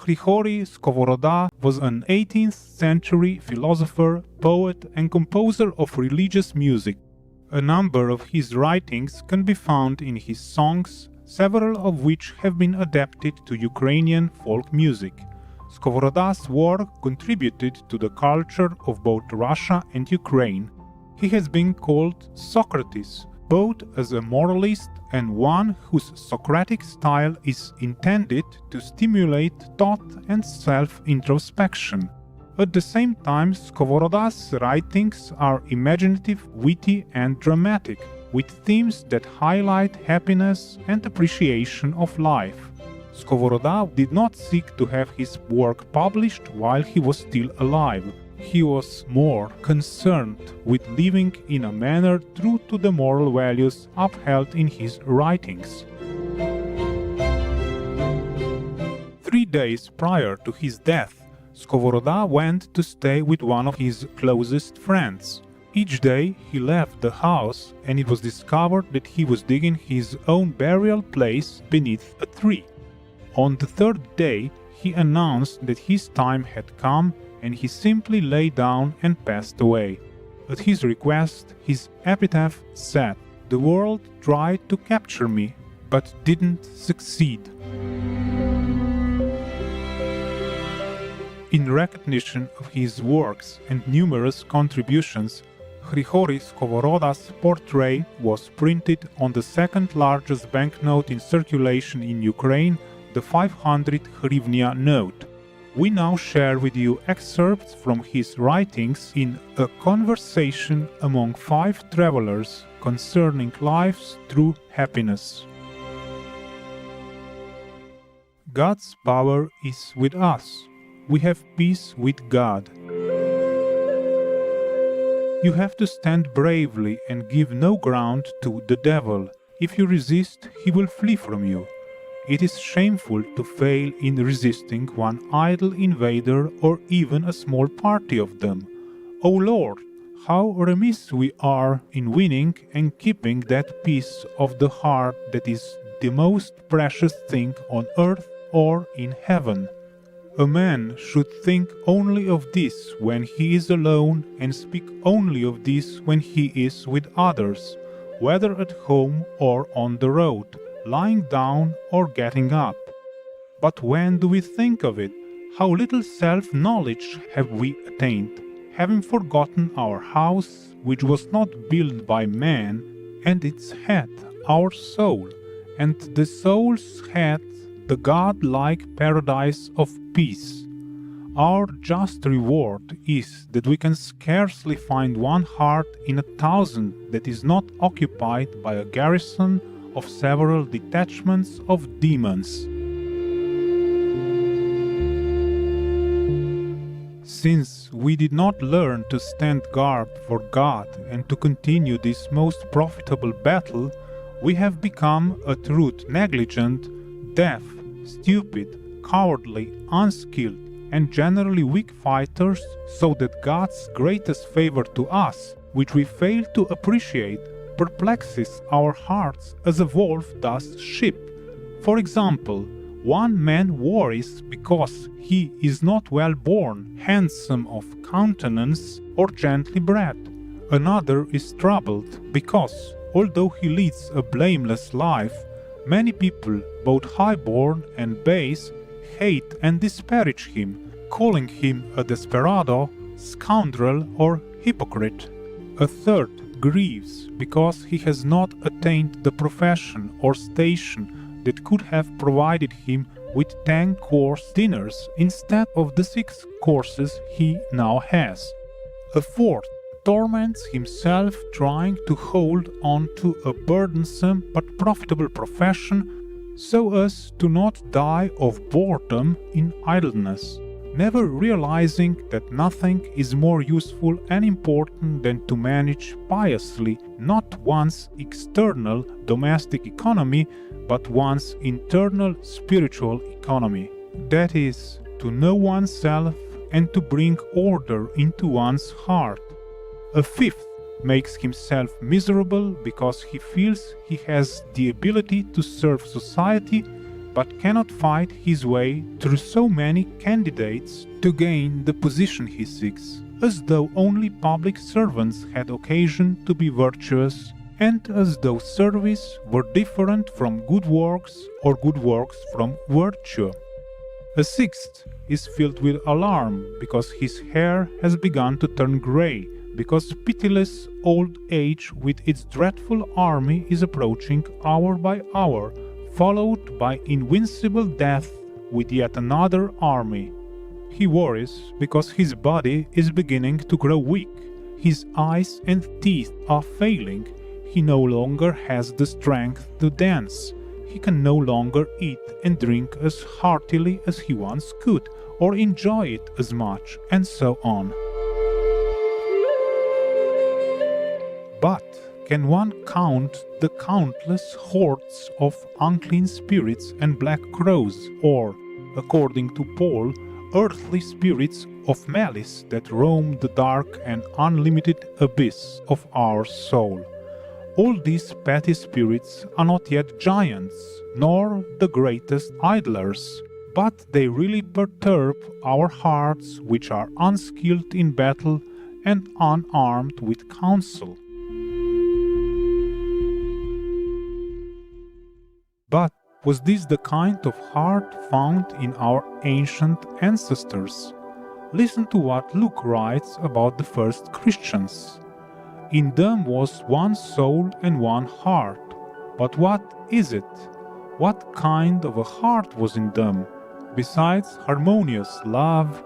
Hryhorii Skovoroda was an 18th century philosopher, poet and composer of religious music. A number of his writings can be found in his songs, several of which have been adapted to Ukrainian folk music. Skovoroda's work contributed to the culture of both Russia and Ukraine. He has been called Socrates, both as a moralist and one whose Socratic style is intended to stimulate thought and self-introspection. At the same time, Skovoroda's writings are imaginative, witty and dramatic, with themes that highlight happiness and appreciation of life. Skovoroda did not seek to have his work published while he was still alive. He was more concerned with living in a manner true to the moral values upheld in his writings. 3 days prior to his death, Skovoroda went to stay with one of his closest friends. Each day he left the house and it was discovered that he was digging his own burial place beneath a tree. On the 3rd day he announced that his time had come and he simply lay down and passed away. At his request, his epitaph said, "The world tried to capture me, but didn't succeed." In recognition of his works and numerous contributions, Hryhorii Skovoroda's portrait was printed on the second largest banknote in circulation in Ukraine, the 500 hryvnia note. We now share with you excerpts from his writings in A Conversation Among 5 Travelers Concerning Life's True Happiness. God's power is with us. We have peace with God. You have to stand bravely and give no ground to the devil. If you resist, he will flee from you. It is shameful to fail in resisting one idle invader or even a small party of them. O Lord, how remiss we are in winning and keeping that peace of the heart that is the most precious thing on earth or in heaven. A man should think only of this when he is alone and speak only of this when he is with others, whether at home or on the road, lying down or getting up. But when do we think of it? How little self-knowledge have we attained, having forgotten our house, which was not built by man, and its head, our soul, and the soul's head, the God-like paradise of peace. Our just reward is that we can scarcely find one heart in 1,000 that is not occupied by a garrison of several detachments of demons. Since we did not learn to stand guard for God and to continue this most profitable battle, we have become a truth negligent, deaf, stupid, cowardly, unskilled, and generally weak fighters, so that God's greatest favor to us, which we fail to appreciate, perplexes our hearts as a wolf does sheep. For example, one man worries because he is not well born, handsome of countenance, or gently bred. Another is troubled because, although he leads a blameless life, many people, both high-born and base, hate and disparage him, calling him a desperado, scoundrel, or hypocrite. A third grieves because he has not attained the profession or station that could have provided him with 10-course dinners instead of the 6 courses he now has. A fourth torments himself trying to hold on to a burdensome but profitable profession so as to not die of boredom in idleness, never realizing that nothing is more useful and important than to manage piously not one's external domestic economy, but one's internal spiritual economy. That is, to know oneself and to bring order into one's heart. A fifth makes himself miserable because he feels he has the ability to serve society, but cannot fight his way through so many candidates to gain the position he seeks, as though only public servants had occasion to be virtuous, and as though service were different from good works or good works from virtue. A sixth is filled with alarm because his hair has begun to turn grey, because pitiless old age with its dreadful army is approaching hour by hour, followed by invincible death with yet another army. He worries because his body is beginning to grow weak, his eyes and teeth are failing, he no longer has the strength to dance, he can no longer eat and drink as heartily as he once could, or enjoy it as much, and so on. But can one count the countless hordes of unclean spirits and black crows, or, according to Paul, earthly spirits of malice that roam the dark and unlimited abyss of our soul? All these petty spirits are not yet giants, nor the greatest idlers, but they really perturb our hearts, which are unskilled in battle and unarmed with counsel. But was this the kind of heart found in our ancient ancestors? Listen to what Luke writes about the first Christians. In them was one soul and one heart. But what is it? What kind of a heart was in them? Besides harmonious love,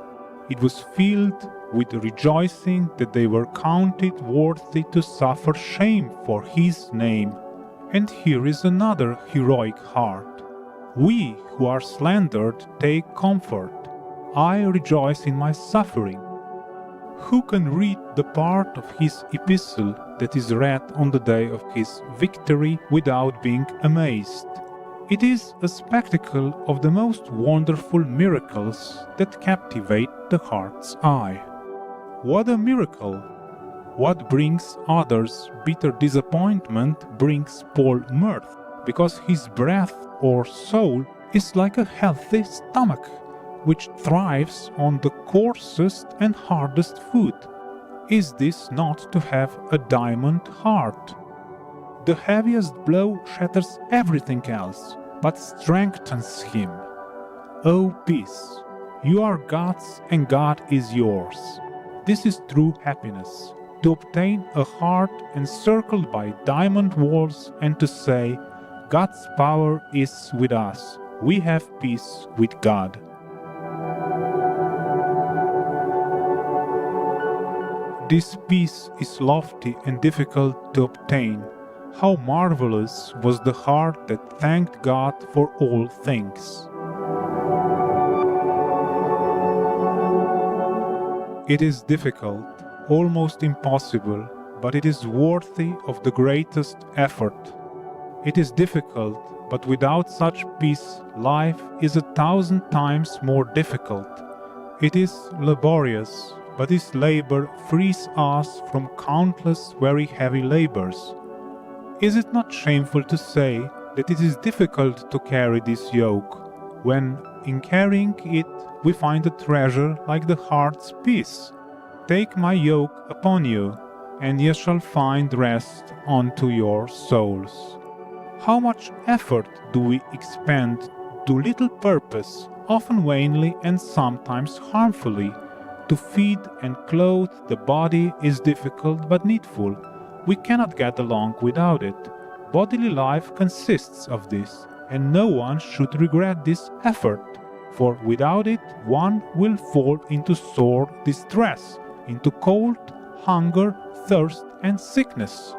it was filled with rejoicing that they were counted worthy to suffer shame for his name. And here is another heroic heart. We who are slandered take comfort. I rejoice in my suffering. Who can read the part of his epistle that is read on the day of his victory without being amazed? It is a spectacle of the most wonderful miracles that captivate the heart's eye. What a miracle! What brings others bitter disappointment brings Paul mirth, because his breath or soul is like a healthy stomach, which thrives on the coarsest and hardest food. Is this not to have a diamond heart? The heaviest blow shatters everything else, but strengthens him. O peace! You are God's and God is yours. This is true happiness. To obtain a heart encircled by diamond walls and to say, God's power is with us. We have peace with God. This peace is lofty and difficult to obtain. How marvelous was the heart that thanked God for all things. It is difficult, almost impossible, but it is worthy of the greatest effort. It is difficult, but without such peace, life is 1,000 times more difficult. It is laborious, but this labor frees us from countless very heavy labors. Is it not shameful to say that it is difficult to carry this yoke, when, in carrying it, we find a treasure like the heart's peace? Take my yoke upon you, and ye shall find rest unto your souls. How much effort do we expend to little purpose, often vainly and sometimes harmfully? To feed and clothe the body is difficult but needful. We cannot get along without it. Bodily life consists of this, and no one should regret this effort, for without it one will fall into sore distress, into cold, hunger, thirst, and sickness.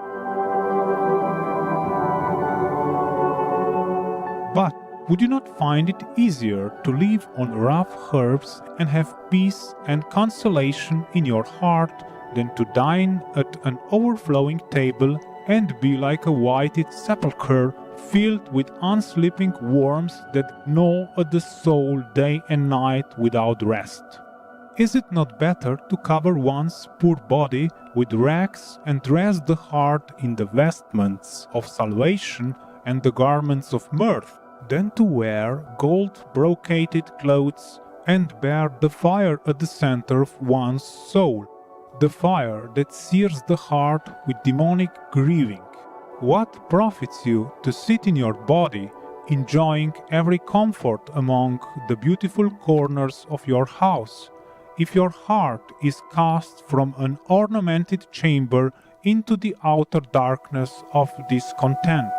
But would you not find it easier to live on rough herbs and have peace and consolation in your heart than to dine at an overflowing table and be like a whited sepulchre filled with unsleeping worms that gnaw at the soul day and night without rest? Is it not better to cover one's poor body with rags and dress the heart in the vestments of salvation and the garments of mirth, than to wear gold-brocaded clothes and bear the fire at the center of one's soul, the fire that sears the heart with demonic grieving. What profits you to sit in your body, enjoying every comfort among the beautiful corners of your house, if your heart is cast from an ornamented chamber into the outer darkness of discontent?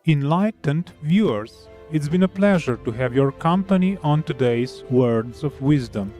Enlightened viewers, it's been a pleasure to have your company on today's Words of Wisdom.